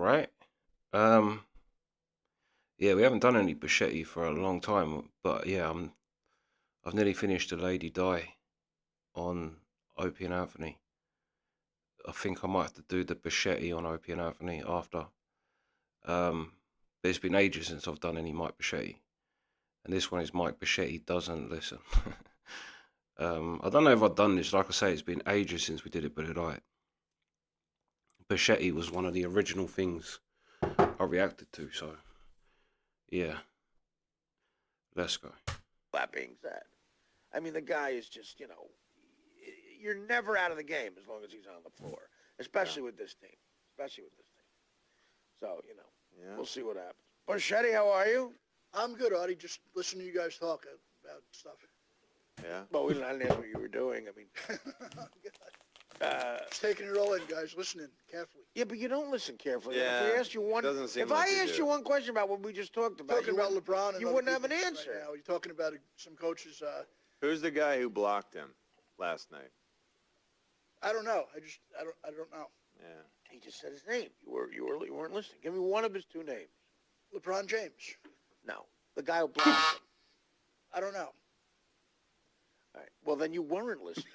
right. Um, yeah, we haven't done any Bocchetti for a long time, but yeah, I've nearly finished The Lady Di on Opie and Anthony. I think I might have to do the Bocchetti on Opie and Anthony after. But it's been ages since I've done any Mike Bocchetti, and this one is Mike Bocchetti doesn't listen. I don't know if I've done this. Like I say, it's been ages since we did it, but Bocchetti was one of the original things I reacted to. So yeah, let's go. That being said, I mean, the guy is just, you're never out of the game as long as he's on the floor, especially with this team. So, we'll see what happens. Bocchetti, how are you? I'm good, Artie. Just listening to you guys talk about stuff. Yeah. Well, we didn't ask what you were doing. I mean, Just taking it all in, guys. Listening carefully. yeah, but you don't listen carefully. Yeah, If we asked you one, doesn't seem if like I you asked do. you one question about what we just talked about, Talking about LeBron, and you other wouldn't have an people answer. Right now. You're talking about some coaches. Who's the guy who blocked him last night? I don't know. I don't know. Yeah. He just said his name. You weren't listening. Give me one of his two names. LeBron James. No, the guy who blocked him. I don't know. All right. Well, then you weren't listening.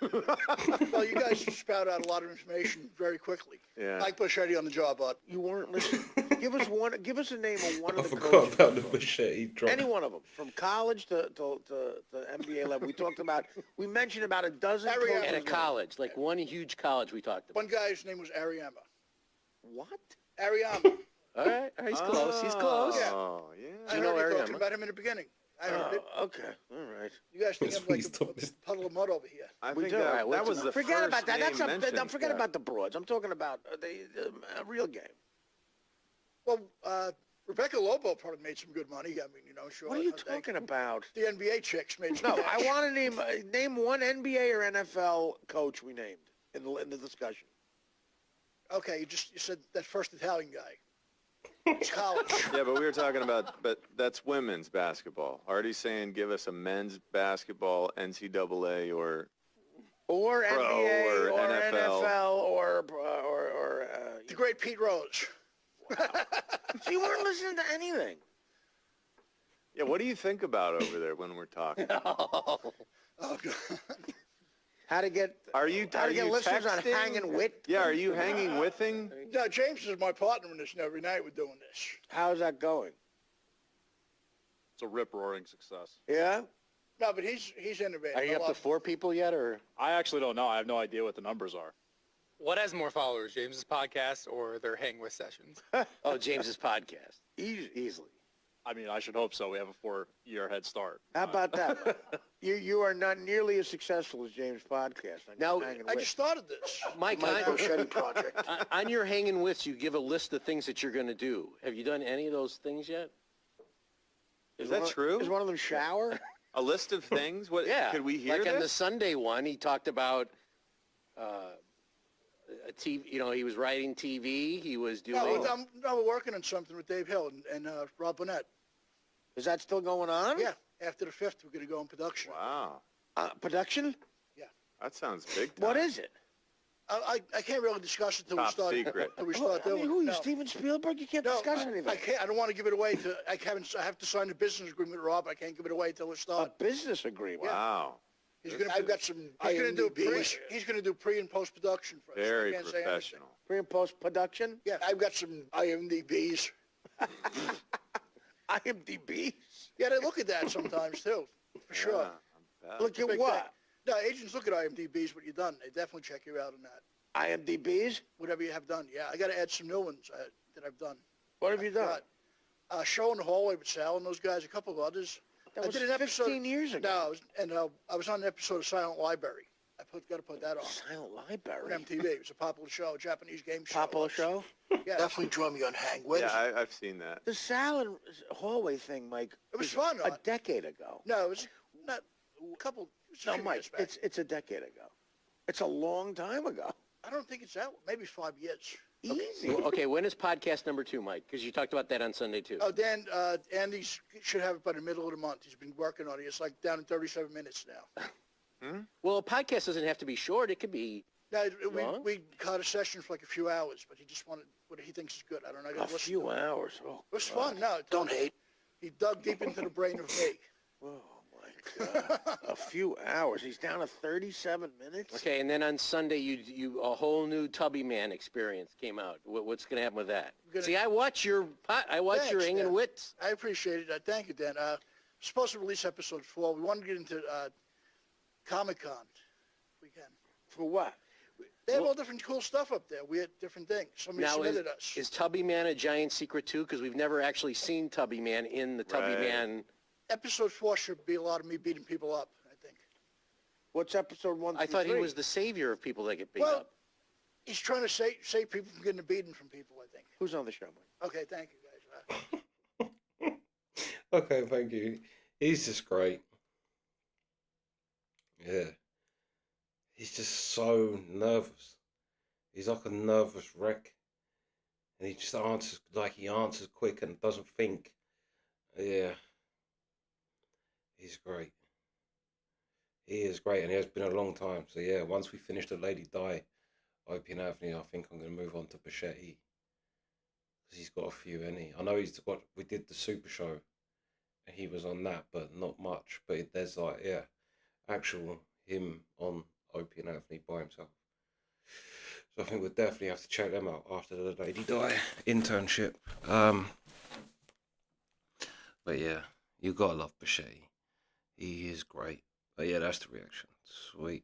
Well, you guys spout out a lot of information very quickly. Yeah. Mike Bocchetti on the job, Art. You weren't listening. Give us a name of one I of the forgot coaches. about the Bocchetti drop. Any one of them, from college to NBA level. We mentioned about a dozen Ariana. coaches. At a college, like one huge college we talked about. One guy's name was Ariama. What? Ariama. All right, he's close. He's close. Yeah. Oh, yeah. I you heard know you Ariama? talking about him in the beginning. I heard it. Okay. All right. You guys think I'm like Please stop this. a puddle of mud over here. I We think do. that, All right, that was the forget first about that. name mentioned. Forget about the broads. I'm talking about the real game. Well, Rebecca Lobo probably made some good money. I mean, sure. What are you talking about? The NBA chicks made some No, cash. I want to name one NBA or NFL coach we named in the discussion. Okay, you said that first Italian guy. It's college. Yeah, but we were talking about, but that's women's basketball. Artie's saying give us a men's basketball, NCAA, or Or Pro NBA or or NFL. NFL or The great Pete Rose. so you weren't listening to anything. Yeah, what do you think about over there when we're talking? Oh, God. How to get Are you listeners on texting? hanging with? Yeah, are you hanging with him? No, James is my partner in this, and every night we're doing this. How's that going? It's a rip-roaring success. Yeah. No, but he's innovative. Are you I up to love 4 people yet, or? I actually don't know. I have no idea what the numbers are. What has more followers, James's podcast or their hang with sessions? Oh, James's podcast. Easily. I mean, I should hope so. We have a 4-year head start. How about that? you are not nearly as successful as James' podcast. Now, I just started this. Mike, My Bocchetti project. on your hanging withs, you give a list of things that you're going to do. Have you done any of those things yet? Is that true? Is one of them shower? A list of things? What? Yeah. Could we hear like this? on the Sunday one, he talked about a TV. He was writing TV. He was doing. We're working on something with Dave Hill and Rob Burnett. Is that still going on? Yeah, after the 5th, we're going to go in production. Wow. Production? That sounds big time. What is it? I can't really discuss it until we Top start. secret. Till we start I doing mean, who? it. You No. Steven Spielberg? You can't No, discuss anything. I can't. I don't want to give it away. I have to sign a business agreement with Rob. I can't give it away until we A start. business agreement. Wow. I've got some. He's going to do He's going to do pre and post production for us. Very I can't say anything. professional. Pre and post production? Yeah, I've got some IMDb's. IMDb? Yeah, they look at that sometimes too, for sure. Yeah, I bet. Look at Big what? thing. No, agents look at IMDb's, what you've done. They definitely check you out on that. IMDb's? Whatever you have done. Yeah, I got to add some new ones that I've done. What have you done? Show in the hallway with Sal and those guys, a couple of others. That I was did an episode. 15 years ago. No, I was on an episode of Silent Library. Got to put that on. Silent On Library. MTV. It was a popular show, a Japanese game show. Popular show? Yeah, definitely draw me on Hang With. Yeah, I've seen that. The salad hallway thing, Mike. It was fun, A Art. decade ago. No, it was not a couple. It was a No, few Mike, years back. it's a decade ago. It's a long time ago. I don't think it's that. Maybe 5 years. Easy. Well, okay, when is podcast number 2, Mike? Because you talked about that on Sunday too. Oh, Dan, Andy should have it by the middle of the month. He's been working on it. It's like down in 37 minutes now. Well, a podcast doesn't have to be short. It could be. No, Long? we caught a session for like a few hours, but he just wanted what he thinks is good. I don't know. I A gotta listen few to it. hours. Oh, It was fun. No, don't hate. He dug deep into the brain of me. Oh my God. A few hours. He's down to 37 minutes. Okay, and then on Sunday, you a whole new Tubby Man experience came out. What's going to happen with that? Gonna- See, I watch your Thanks, Hanging Dan. Wits. I appreciate it. Thank you, Dan. Supposed to release episode 4. We wanted to get into Comic-Con. We can. For what? They have all different cool stuff up there. We had different things. Somebody Now, submitted us. is Tubby Man a giant secret too? Because we've never actually seen Tubby Man in the Tubby Right. Man. Episode 4 should be a lot of me beating people up, I think. What's episode 1 I through thought he 3? was the savior of people that get beat Well, up. he's trying to save people from getting a beating from people, I think. Who's on the show, Mike? Okay, thank you, guys. Okay, thank you. He's just great. Yeah. He's just so nervous. He's like a nervous wreck. And he just answers, like he answers quick and doesn't think. Yeah. He's great. He is great, and it has been a long time. So yeah, once we finish the Lady Di, Opie and Anthony, I think I'm going to move on to Bocchetti. Because he's got a few, I know he's got, we did the Super Show, and he was on that, but not much. But there's like, yeah, actual him on Opie and Anthony by himself. So I think we'll definitely have to check them out after the Lady Di internship. But yeah, you gotta love Bocchetti. He is great. But yeah, that's the reaction. Sweet.